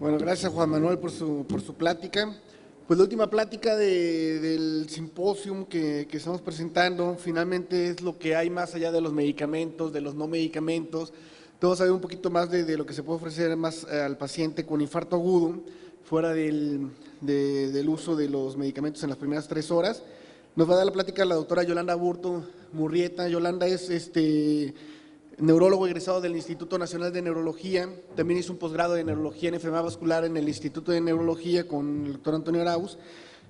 Bueno, gracias Juan Manuel por su plática. Pues la última plática del simposium que estamos presentando, finalmente es lo que hay más allá de los medicamentos, de los no medicamentos. Todos saber un poquito más de lo que se puede ofrecer más al paciente con infarto agudo, fuera del uso de los medicamentos en las primeras 3 horas. Nos va a dar la plática la doctora Yolanda Aburto Murrieta. Yolanda es neurólogo egresado del Instituto Nacional de Neurología, también hizo un posgrado de Neurología en Enfermedad Vascular en el Instituto de Neurología con el doctor Antonio Arauz,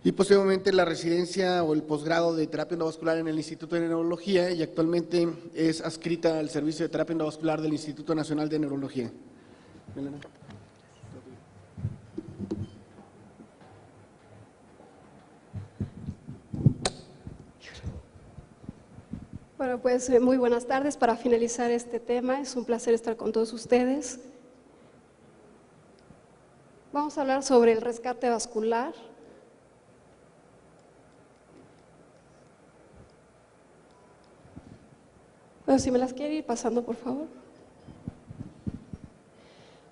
y posteriormente la residencia o el posgrado de Terapia Endovascular en el Instituto de Neurología, y actualmente es adscrita al Servicio de Terapia Endovascular del Instituto Nacional de Neurología. Elena. Bueno, pues muy buenas tardes. Para finalizar este tema, es un placer estar con todos ustedes. Vamos a hablar sobre el rescate vascular. Bueno, si me las quiere ir pasando, por favor.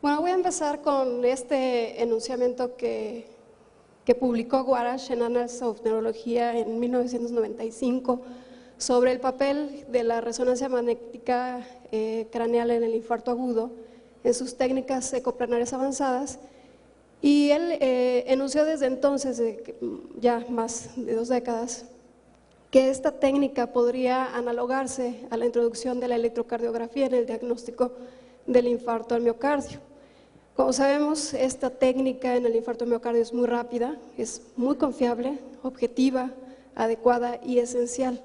Bueno, voy a empezar con este enunciamiento que publicó Guarasch en Annals of Neurología en 1995, sobre el papel de la resonancia magnética craneal en el infarto agudo, en sus técnicas ecoplanarias avanzadas, y él enunció desde entonces, ya más de 2 décadas, que esta técnica podría analogarse a la introducción de la electrocardiografía en el diagnóstico del infarto al miocardio. Como sabemos, esta técnica en el infarto al miocardio es muy rápida, es muy confiable, objetiva, adecuada y esencial.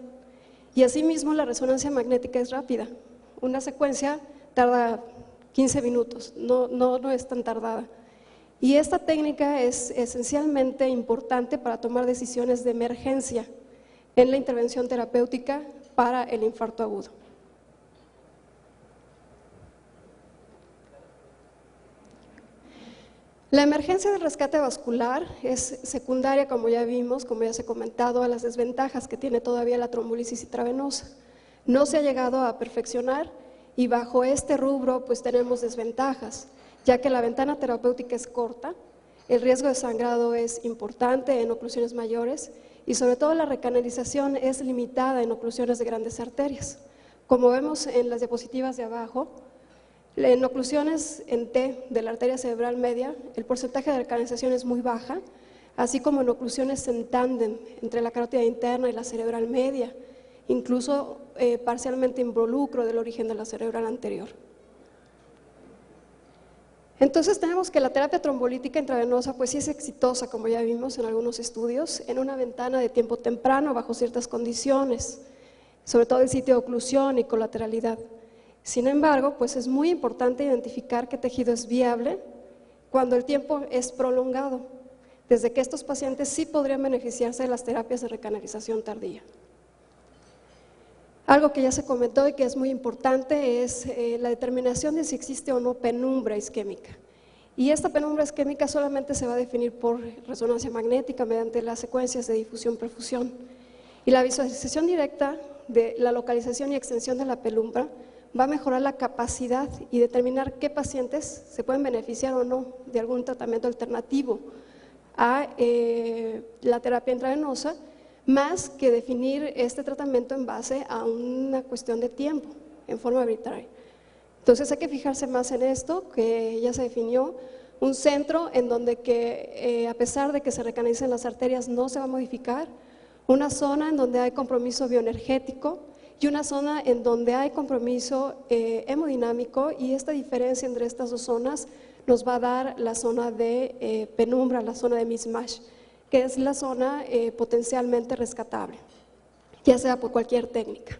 Y asimismo la resonancia magnética es rápida, una secuencia tarda 15 minutos, no es tan tardada. Y esta técnica es esencialmente importante para tomar decisiones de emergencia en la intervención terapéutica para el infarto agudo. La emergencia del rescate vascular es secundaria, como ya vimos, como ya se ha comentado, a las desventajas que tiene todavía la trombolisis intravenosa. No se ha llegado a perfeccionar y bajo este rubro pues tenemos desventajas, ya que la ventana terapéutica es corta, el riesgo de sangrado es importante en oclusiones mayores y sobre todo la recanalización es limitada en oclusiones de grandes arterias. Como vemos en las diapositivas de abajo, en oclusiones en T de la arteria cerebral media, el porcentaje de recanalización es muy baja, así como en oclusiones en tándem entre la carótida interna y la cerebral media, incluso parcialmente involucro del origen de la cerebral anterior. Entonces tenemos que la terapia trombolítica intravenosa pues sí es exitosa, como ya vimos en algunos estudios, en una ventana de tiempo temprano bajo ciertas condiciones, sobre todo el sitio de oclusión y colateralidad. Sin embargo, pues es muy importante identificar qué tejido es viable cuando el tiempo es prolongado, desde que estos pacientes sí podrían beneficiarse de las terapias de recanalización tardía. Algo que ya se comentó y que es muy importante es la determinación de si existe o no penumbra isquémica. Y esta penumbra isquémica solamente se va a definir por resonancia magnética mediante las secuencias de difusión-perfusión. Y la visualización directa de la localización y extensión de la penumbra va a mejorar la capacidad y determinar qué pacientes se pueden beneficiar o no de algún tratamiento alternativo a la terapia intravenosa, más que definir este tratamiento en base a una cuestión de tiempo, en forma arbitraria. Entonces hay que fijarse más en esto, que ya se definió, un centro en donde a pesar de que se recanalicen las arterias no se va a modificar, una zona en donde hay compromiso bioenergético, y una zona en donde hay compromiso hemodinámico, y esta diferencia entre estas dos zonas nos va a dar la zona de penumbra, la zona de mismatch, que es la zona potencialmente rescatable, ya sea por cualquier técnica.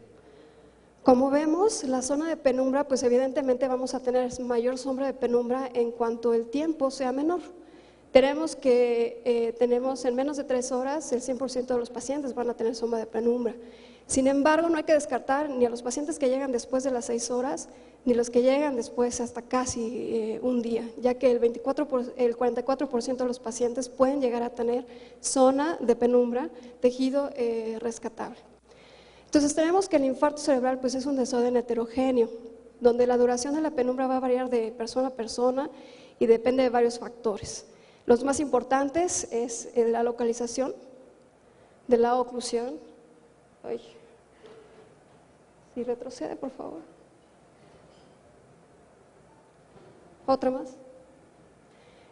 Como vemos, la zona de penumbra, pues evidentemente vamos a tener mayor sombra de penumbra en cuanto el tiempo sea menor. Tenemos en menos de 3 horas el 100% de los pacientes van a tener sombra de penumbra. Sin embargo, no hay que descartar ni a los pacientes que llegan después de las 6 horas, ni los que llegan después hasta casi un día, ya que el 44% de los pacientes pueden llegar a tener zona de penumbra, tejido rescatable. Entonces tenemos que el infarto cerebral pues es un desorden heterogéneo, donde la duración de la penumbra va a variar de persona a persona y depende de varios factores. Los más importantes es la localización de la oclusión. Ay. Si retrocede, por favor. Otra más.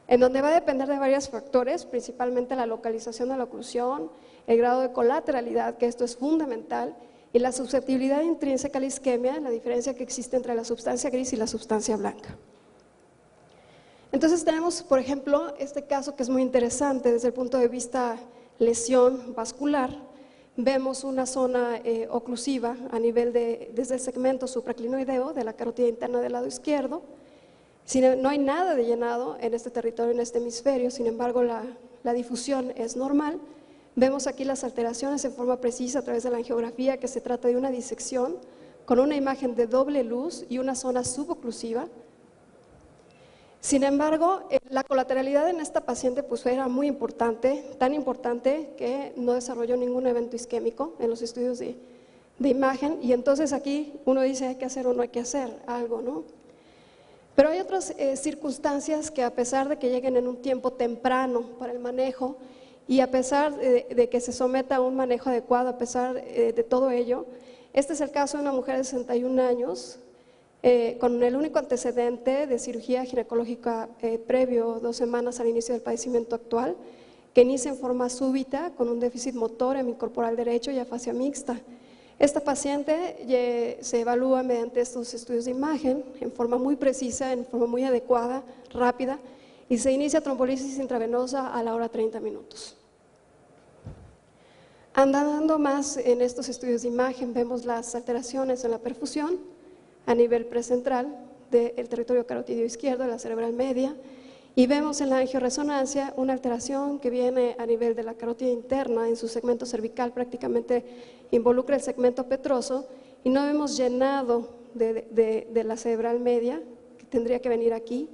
En donde va a depender de varios factores, principalmente la localización de la oclusión, el grado de colateralidad, que esto es fundamental, y la susceptibilidad intrínseca a la isquemia, la diferencia que existe entre la sustancia gris y la sustancia blanca. Entonces tenemos, por ejemplo, este caso que es muy interesante desde el punto de vista lesión vascular. Vemos una zona oclusiva a nivel desde el segmento supraclinoideo de la carótida interna del lado izquierdo. No hay nada de llenado en este territorio, en este hemisferio, sin embargo la difusión es normal. Vemos aquí las alteraciones en forma precisa a través de la angiografía, que se trata de una disección con una imagen de doble luz y una zona suboclusiva. Sin embargo, la colateralidad en esta paciente pues era muy importante, tan importante que no desarrolló ningún evento isquémico en los estudios de imagen, y entonces aquí uno dice hay que hacer o no hay que hacer algo, ¿no? Pero hay otras circunstancias que, a pesar de que lleguen en un tiempo temprano para el manejo y a pesar de que se someta a un manejo adecuado, a pesar de todo ello, este es el caso de una mujer de 61 años con el único antecedente de cirugía ginecológica previo 2 semanas al inicio del padecimiento actual, que inicia en forma súbita con un déficit motor hemicorporal derecho y afasia mixta. Esta paciente se evalúa mediante estos estudios de imagen en forma muy precisa, en forma muy adecuada, rápida, y se inicia trombolisis intravenosa a la hora 30 minutos. Andando más en estos estudios de imagen, vemos las alteraciones en la perfusión a nivel precentral del territorio carotídeo izquierdo, de la cerebral media, y vemos en la angioresonancia una alteración que viene a nivel de la carótida interna, en su segmento cervical prácticamente involucra el segmento petroso, y no vemos llenado de la cerebral media, que tendría que venir aquí,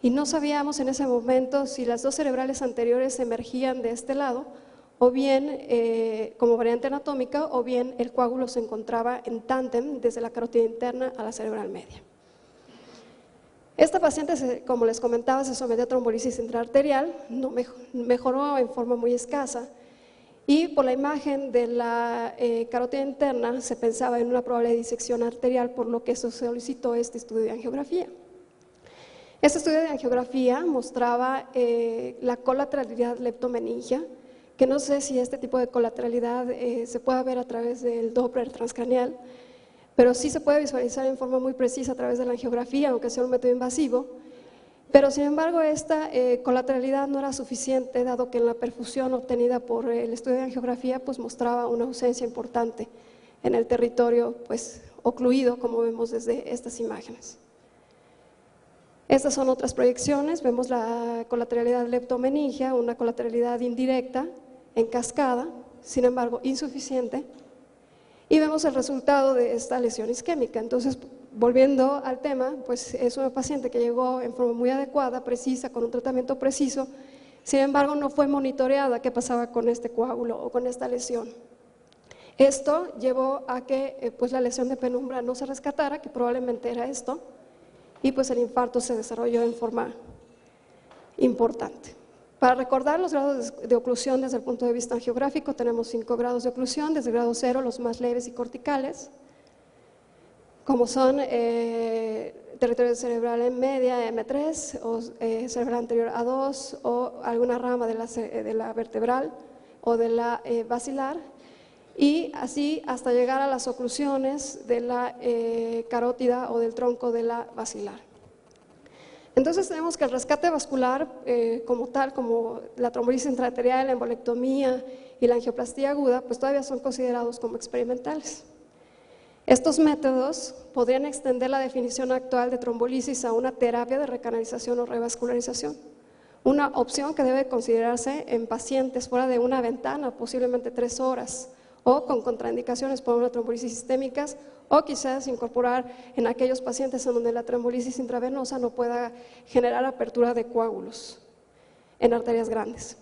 y no sabíamos en ese momento si las dos cerebrales anteriores emergían de este lado, o bien como variante anatómica, o bien el coágulo se encontraba en tándem desde la carótida interna a la cerebral media. Esta paciente, como les comentaba, se sometió a trombolisis intraarterial, no mejoró en forma muy escasa, y por la imagen de la carótida interna se pensaba en una probable disección arterial, por lo que se solicitó este estudio de angiografía. Este estudio de angiografía mostraba la colateralidad leptomeningia, que no sé si este tipo de colateralidad se puede ver a través del Doppler transcraneal, pero sí se puede visualizar en forma muy precisa a través de la angiografía, aunque sea un método invasivo. Pero sin embargo esta colateralidad no era suficiente, dado que en la perfusión obtenida por el estudio de angiografía pues mostraba una ausencia importante en el territorio pues ocluido, como vemos desde estas imágenes. Estas son otras proyecciones, vemos la colateralidad leptomeningia, una colateralidad indirecta en cascada, sin embargo insuficiente, y vemos el resultado de esta lesión isquémica. Entonces, volviendo al tema, pues es una paciente que llegó en forma muy adecuada, precisa, con un tratamiento preciso, sin embargo no fue monitoreada qué pasaba con este coágulo o con esta lesión. Esto llevó a que pues la lesión de penumbra no se rescatara, que probablemente era esto, y pues el infarto se desarrolló en forma importante. Para recordar los grados de oclusión desde el punto de vista angiográfico, tenemos 5 grados de oclusión, desde grado 0 los más leves y corticales, como son territorio cerebral en media, M3, o cerebral anterior A2, o alguna rama de la vertebral o de la basilar, y así hasta llegar a las oclusiones de la carótida o del tronco de la basilar. Entonces tenemos que el rescate vascular como tal, como la trombolisis intraarterial, la embolectomía y la angioplastía aguda, pues todavía son considerados como experimentales. Estos métodos podrían extender la definición actual de trombolisis a una terapia de recanalización o revascularización, una opción que debe considerarse en pacientes fuera de una ventana, posiblemente 3 horas, o con contraindicaciones por una trombolisis sistémicas, o quizás incorporar en aquellos pacientes en donde la trombolisis intravenosa no pueda generar apertura de coágulos en arterias grandes.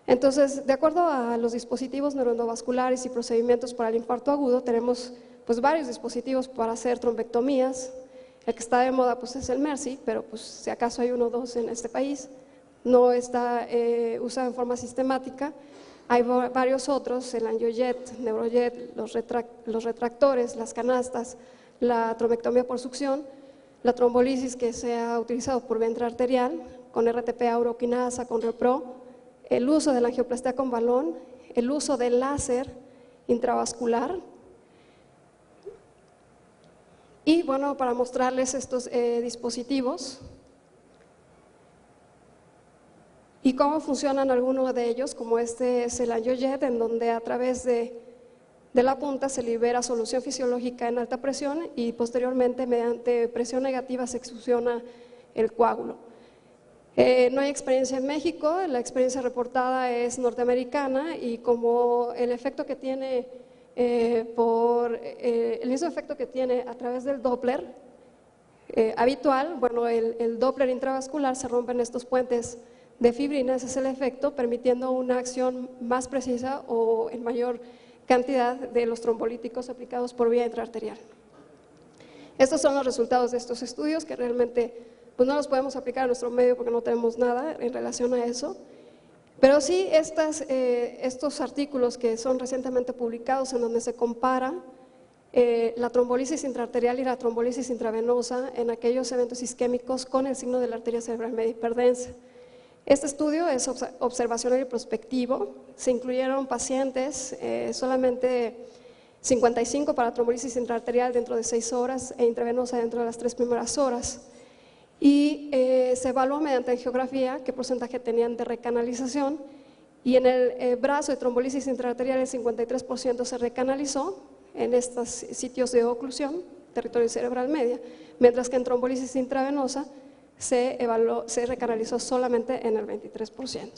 Entonces, de acuerdo a los dispositivos neuroendovasculares y procedimientos para el infarto agudo, tenemos pues varios dispositivos para hacer trombectomías. El que está de moda pues es el Mercy, pero pues si acaso hay uno o dos en este país, no está usado en forma sistemática. Hay varios otros, el angiojet, neurojet, los retractores, las canastas, la trombectomía por succión, la trombolisis que se ha utilizado por vientre arterial, con RTPA uroquinasa, con Repro, el uso de la angioplastia con balón, el uso del láser intravascular. Y bueno, para mostrarles estos dispositivos y cómo funcionan algunos de ellos, como este es el angiojet, en donde a través de la punta se libera solución fisiológica en alta presión y posteriormente mediante presión negativa se extrusiona el coágulo. No hay experiencia en México, la experiencia reportada es norteamericana y como el efecto que tiene el mismo efecto que tiene a través del Doppler habitual, bueno, el Doppler intravascular se rompen estos puentes de fibrina, ese es el efecto, permitiendo una acción más precisa o en mayor cantidad de los trombolíticos aplicados por vía intraarterial. Estos son los resultados de estos estudios que realmente pues no los podemos aplicar a nuestro medio porque no tenemos nada en relación a eso. Pero sí, estos artículos que son recientemente publicados en donde se compara la trombolisis intraarterial y la trombolisis intravenosa en aquellos eventos isquémicos con el signo de la arteria cerebral media hiperdensa. Este estudio es observacional y prospectivo, se incluyeron pacientes, solamente 55 para trombolisis intraarterial dentro de 6 horas e intravenosa dentro de las 3 primeras horas. Y se evaluó mediante angiografía qué porcentaje tenían de recanalización y en el brazo de trombolisis intraarterial el 53% se recanalizó en estos sitios de oclusión, territorio cerebral media, mientras que en trombolisis intravenosa se recanalizó solamente en el 23%.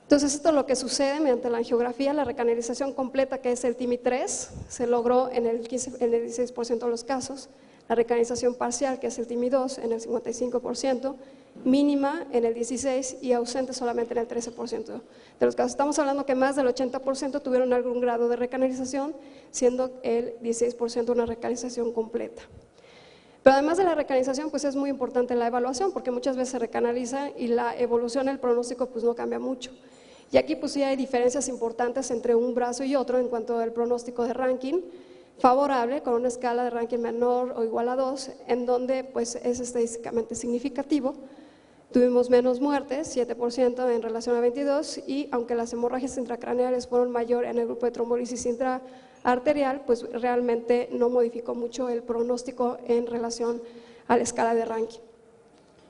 Entonces esto es lo que sucede mediante la angiografía, la recanalización completa que es el TIMI-3 se logró en el 16% de los casos, la recanalización parcial, que es el TIMI-2, en el 55%, mínima en el 16% y ausente solamente en el 13% de los casos. Estamos hablando que más del 80% tuvieron algún grado de recanalización, siendo el 16% una recanalización completa. Pero además de la recanalización, pues es muy importante la evaluación, porque muchas veces se recanaliza y la evolución, el pronóstico, pues no cambia mucho. Y aquí pues sí hay diferencias importantes entre un brazo y otro en cuanto al pronóstico de Rankin, favorable con una escala de Rankin menor o igual a 2, en donde pues es estadísticamente significativo. Tuvimos menos muertes, 7% en relación a 22, y aunque las hemorragias intracraneales fueron mayor en el grupo de trombolisis intraarterial, pues realmente no modificó mucho el pronóstico en relación a la escala de Rankin.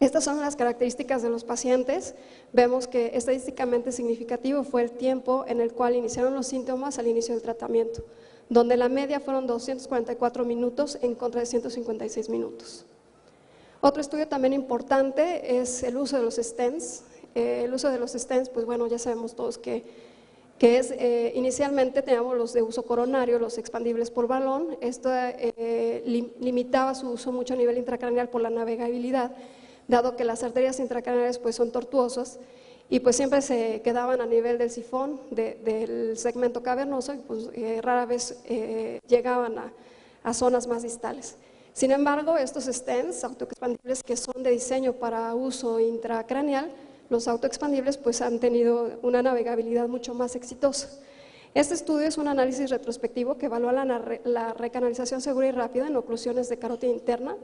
Estas son las características de los pacientes. Vemos que estadísticamente significativo fue el tiempo en el cual iniciaron los síntomas al inicio del tratamiento, donde la media fueron 244 minutos en contra de 156 minutos. Otro estudio también importante es el uso de los stents. El uso de los stents, pues bueno, ya sabemos todos que es, inicialmente teníamos los de uso coronario, los expandibles por balón. Esto limitaba su uso mucho a nivel intracraneal por la navegabilidad, dado que las arterias intracraneales pues son tortuosas y pues siempre se quedaban a nivel del sifón, del segmento cavernoso y pues rara vez llegaban a zonas más distales. Sin embargo, estos stents autoexpandibles que son de diseño para uso intracraneal, los autoexpandibles pues han tenido una navegabilidad mucho más exitosa. Este estudio es un análisis retrospectivo que evalúa la recanalización segura y rápida en oclusiones de carótida interna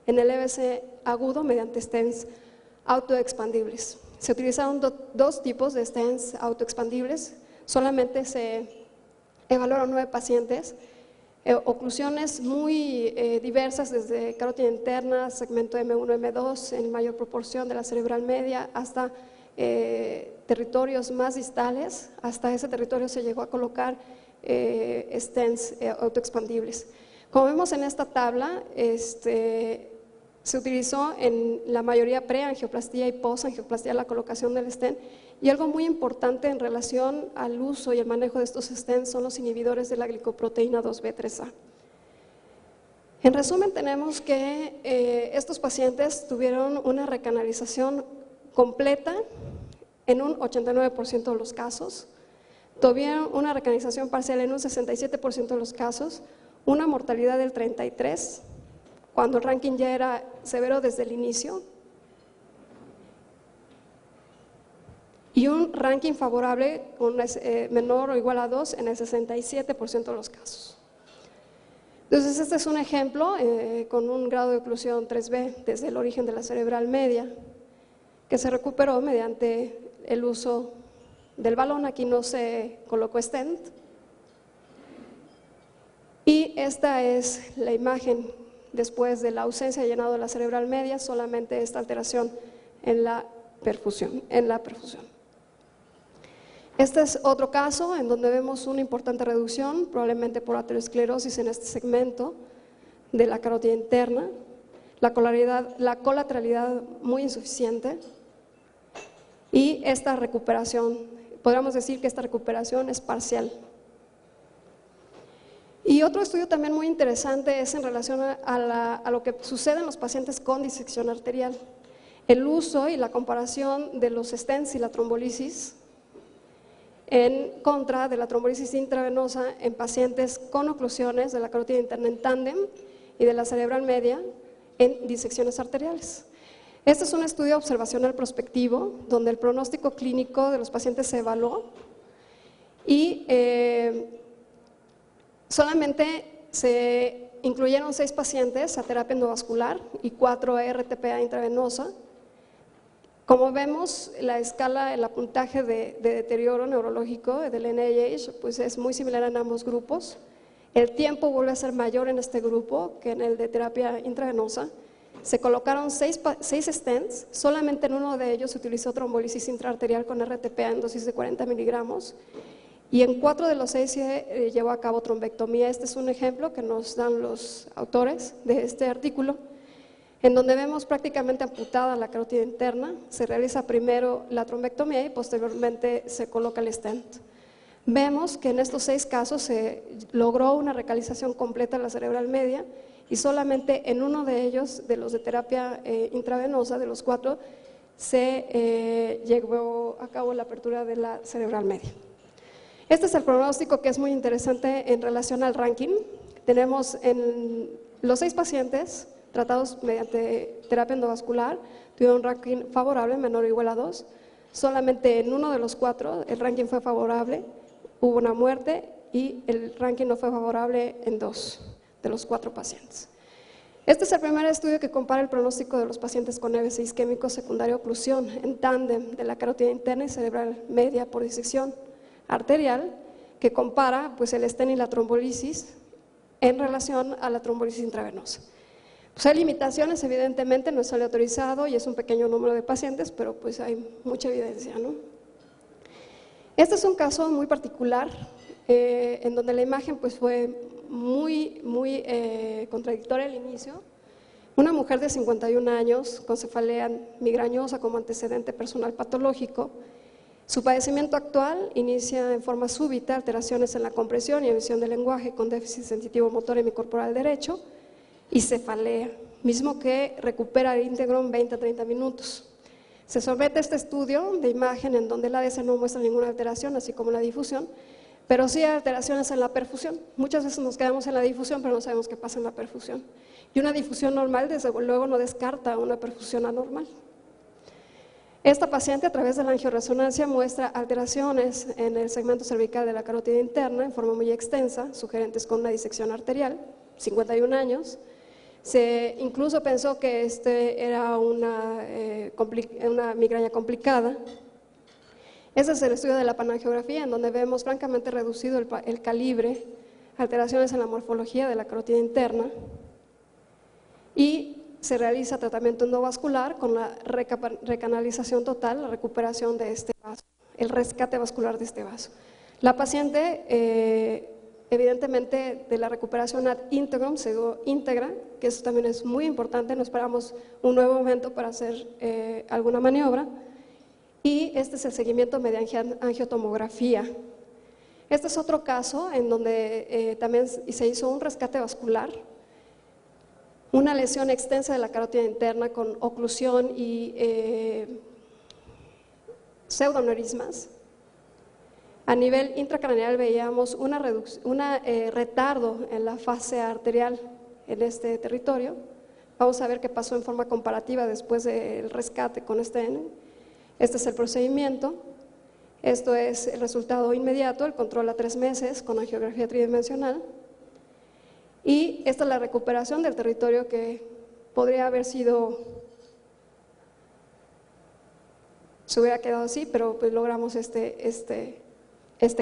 en el EBC agudo mediante stents autoexpandibles. Se utilizaron dos tipos de stents autoexpandibles, solamente se evaluaron 9 pacientes, oclusiones muy diversas desde carótida interna, segmento M1, M2 en mayor proporción de la cerebral media hasta territorios más distales. Hasta ese territorio se llegó a colocar stents autoexpandibles. Como vemos en esta tabla, se utilizó en la mayoría pre-angioplastía y post-angioplastía la colocación del stent, y algo muy importante en relación al uso y el manejo de estos stents son los inhibidores de la glicoproteína 2B3A. En resumen, tenemos que estos pacientes tuvieron una recanalización completa en un 89% de los casos, tuvieron una recanalización parcial en un 67% de los casos, una mortalidad del 33%, cuando el ranking ya era severo desde el inicio, y un ranking favorable menor o igual a 2 en el 67% de los casos. Entonces, este es un ejemplo con un grado de oclusión 3B desde el origen de la cerebral media, que se recuperó mediante el uso del balón. Aquí no se colocó stent. Y esta es la imagen después de la ausencia de llenado de la cerebral media, solamente esta alteración en la perfusión. Este es otro caso en donde vemos una importante reducción, probablemente por aterosclerosis en este segmento de la carótida interna, la colateralidad muy insuficiente, y esta recuperación, podríamos decir que esta recuperación es parcial. Y otro estudio también muy interesante es en relación a lo que sucede en los pacientes con disección arterial. El uso y la comparación de los stents y la trombolisis en contra de la trombolisis intravenosa en pacientes con oclusiones de la carótida interna en tándem y de la cerebral media en disecciones arteriales. Este es un estudio observacional prospectivo donde el pronóstico clínico de los pacientes se evaluó y solamente se incluyeron 6 pacientes a terapia endovascular y 4 a RTPA intravenosa. Como vemos, la escala, el puntaje de deterioro neurológico del NIH pues es muy similar en ambos grupos. El tiempo vuelve a ser mayor en este grupo que en el de terapia intravenosa. Se colocaron 6 stents, solamente en uno de ellos se utilizó trombolisis intraarterial con RTPA en dosis de 40 miligramos y en 4 de los 6 se llevó a cabo trombectomía. Este es un ejemplo que nos dan los autores de este artículo, en donde vemos prácticamente amputada la carótida interna. Se realiza primero la trombectomía y posteriormente se coloca el stent. Vemos que en estos 6 casos se logró una recalización completa de la cerebral media y solamente en uno de ellos, de los de terapia intravenosa, de los 4, se llevó a cabo la apertura de la cerebral media. Este es el pronóstico que es muy interesante en relación al ranking. Tenemos en los 6 pacientes tratados mediante terapia endovascular, tuvieron un ranking favorable menor o igual a 2. Solamente en uno de los 4 el ranking fue favorable, hubo una muerte y el ranking no fue favorable en 2 de los 4 pacientes. Este es el primer estudio que compara el pronóstico de los pacientes con EBC isquémico secundario oclusión en tándem de la carótida interna y cerebral media por disección arterial, que compara pues, el stent y la trombolisis en relación a la trombolisis intravenosa. Pues hay limitaciones, evidentemente, no es aleatorizado y es un pequeño número de pacientes, pero pues hay mucha evidencia, ¿no? Este es un caso muy particular en donde la imagen pues fue muy contradictoria al inicio. Una mujer de 51 años con cefalea migrañosa como antecedente personal patológico. Su padecimiento actual inicia en forma súbita alteraciones en la compresión y emisión del lenguaje con déficit sensitivo motor hemicorporal derecho y cefalea, mismo que recupera íntegro en 20 a 30 minutos. Se somete a este estudio de imagen en donde el ADC no muestra ninguna alteración, así como la difusión, pero sí hay alteraciones en la perfusión. Muchas veces nos quedamos en la difusión, pero no sabemos qué pasa en la perfusión. Y una difusión normal, desde luego, no descarta una perfusión anormal. Esta paciente, a través de la angioresonancia, muestra alteraciones en el segmento cervical de la carótida interna en forma muy extensa, sugerentes con una disección arterial, 51 años. Se incluso pensó que era una migraña complicada. Ese es el estudio de la panangiografía, en donde vemos francamente reducido el calibre, alteraciones en la morfología de la carótida interna, y se realiza tratamiento endovascular con la recanalización total, la recuperación de este vaso, el rescate vascular de este vaso. La paciente, evidentemente, de la recuperación ad integrum se dio íntegra, que eso también es muy importante, no esperamos un nuevo momento para hacer alguna maniobra. Y este es el seguimiento mediante angiotomografía. Este es otro caso en donde también se hizo un rescate vascular, una lesión extensa de la carótida interna con oclusión y pseudoneurismas. A nivel intracraneal veíamos un retardo en la fase arterial en este territorio, Vamos a ver qué pasó en forma comparativa después del rescate con N. Este es el procedimiento. Esto es el resultado inmediato, el control a 3 meses con angiografía tridimensional. Y esta es la recuperación del territorio que podría haber sido, se hubiera quedado así, pero pues logramos este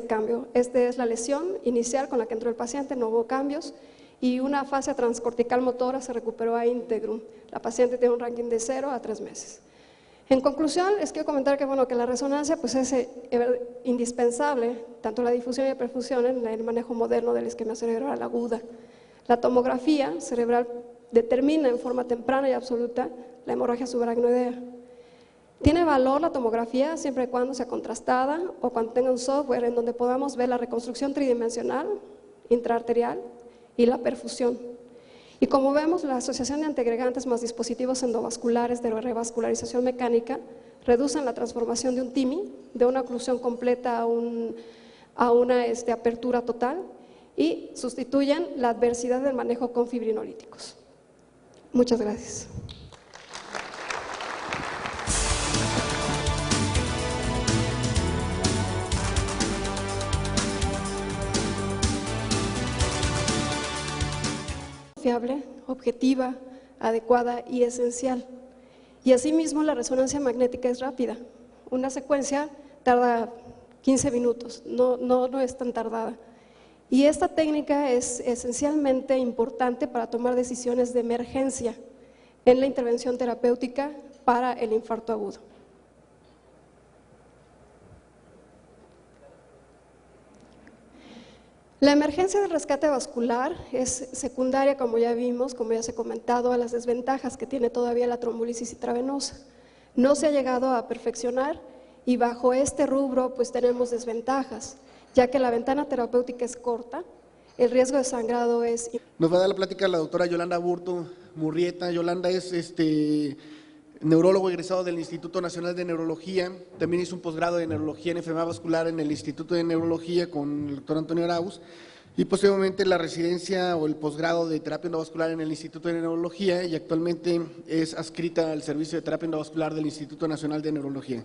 cambio. Esta es la lesión inicial con la que entró el paciente, no hubo cambios, y una fascia transcortical motora se recuperó a íntegro. La paciente tiene un ranking de 0 a 3 meses. En conclusión, les quiero comentar que, bueno, que la resonancia pues, es indispensable, tanto la difusión y la perfusión en el manejo moderno de la isquemia cerebral aguda. La tomografía cerebral determina en forma temprana y absoluta la hemorragia subaracnoidea. Tiene valor la tomografía siempre y cuando sea contrastada o cuando tenga un software en donde podamos ver la reconstrucción tridimensional, intraarterial y la perfusión. Y como vemos, la asociación de antiagregantes más dispositivos endovasculares de revascularización mecánica reducen la transformación de un TIMI, de una oclusión completa a una apertura total, y sustituyen la adversidad del manejo con fibrinolíticos. Muchas gracias. Fiable, objetiva, adecuada y esencial. Y asimismo la resonancia magnética es rápida. Una secuencia tarda 15 minutos, no es tan tardada. Y esta técnica es esencialmente importante para tomar decisiones de emergencia en la intervención terapéutica para el infarto agudo. La emergencia del rescate vascular es secundaria, como ya vimos, como ya se ha comentado, a las desventajas que tiene todavía la trombolisis intravenosa. No se ha llegado a perfeccionar y bajo este rubro pues tenemos desventajas, ya que la ventana terapéutica es corta, el riesgo de sangrado es… Nos va a dar la plática la doctora Yolanda Aburto Murrieta. Yolanda es neurólogo egresado del Instituto Nacional de Neurología, también hizo un posgrado de Neurología en Enfermedad Vascular en el Instituto de Neurología con el doctor Antonio Arauz, y posteriormente la residencia o el posgrado de Terapia Endovascular en el Instituto de Neurología, y actualmente es adscrita al Servicio de Terapia Endovascular del Instituto Nacional de Neurología.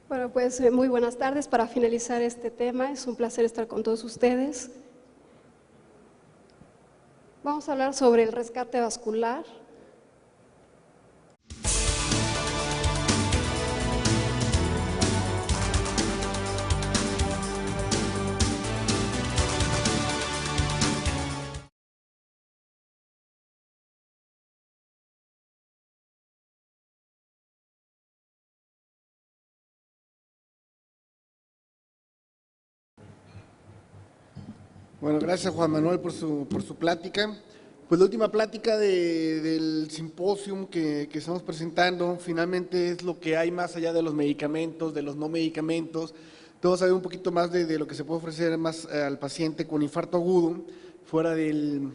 Bueno, pues muy buenas tardes. Para finalizar este tema, es un placer estar con todos ustedes. Vamos a hablar sobre el rescate vascular. Bueno, gracias Juan Manuel por su plática. Pues la última plática del simposium que estamos presentando, finalmente es lo que hay más allá de los medicamentos, de los no medicamentos. Vamos a ver un poquito más de lo que se puede ofrecer más al paciente con infarto agudo, fuera del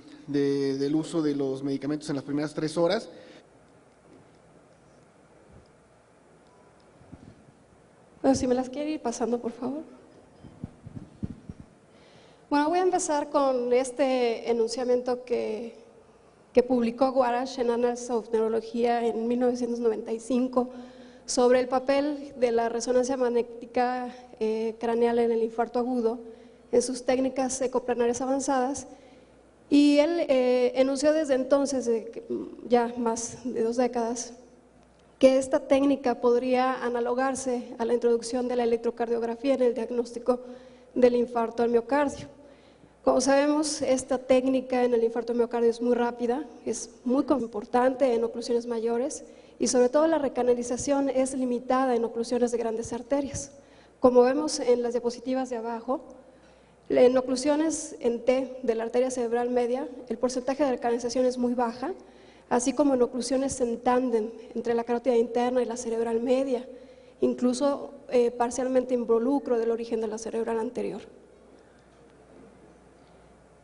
uso de los medicamentos en las primeras 3 horas. Bueno, si me las quiere ir pasando, por favor. Bueno, voy a empezar con este enunciamiento que publicó Guarash en Annals of Neurología en 1995 sobre el papel de la resonancia magnética craneal en el infarto agudo en sus técnicas ecoplanarias avanzadas, y él enunció desde entonces, ya más de 2 décadas, que esta técnica podría analogarse a la introducción de la electrocardiografía en el diagnóstico del infarto al miocardio. Como sabemos, esta técnica en el infarto al miocardio es muy rápida, es muy importante en oclusiones mayores, y sobre todo la recanalización es limitada en oclusiones de grandes arterias. Como vemos en las diapositivas de abajo, en oclusiones en T de la arteria cerebral media, el porcentaje de recanalización es muy baja, así como en oclusiones en tándem entre la carótida interna y la cerebral media, incluso parcialmente involucro del origen de la cerebral anterior.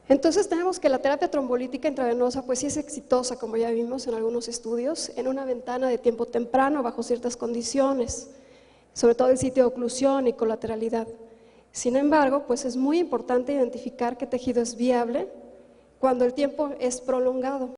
Entonces tenemos que la terapia trombolítica intravenosa pues sí es exitosa, como ya vimos en algunos estudios, en una ventana de tiempo temprano bajo ciertas condiciones. sobre todo el sitio de oclusión y colateralidad. Sin embargo, pues es muy importante identificar qué tejido es viable cuando el tiempo es prolongado.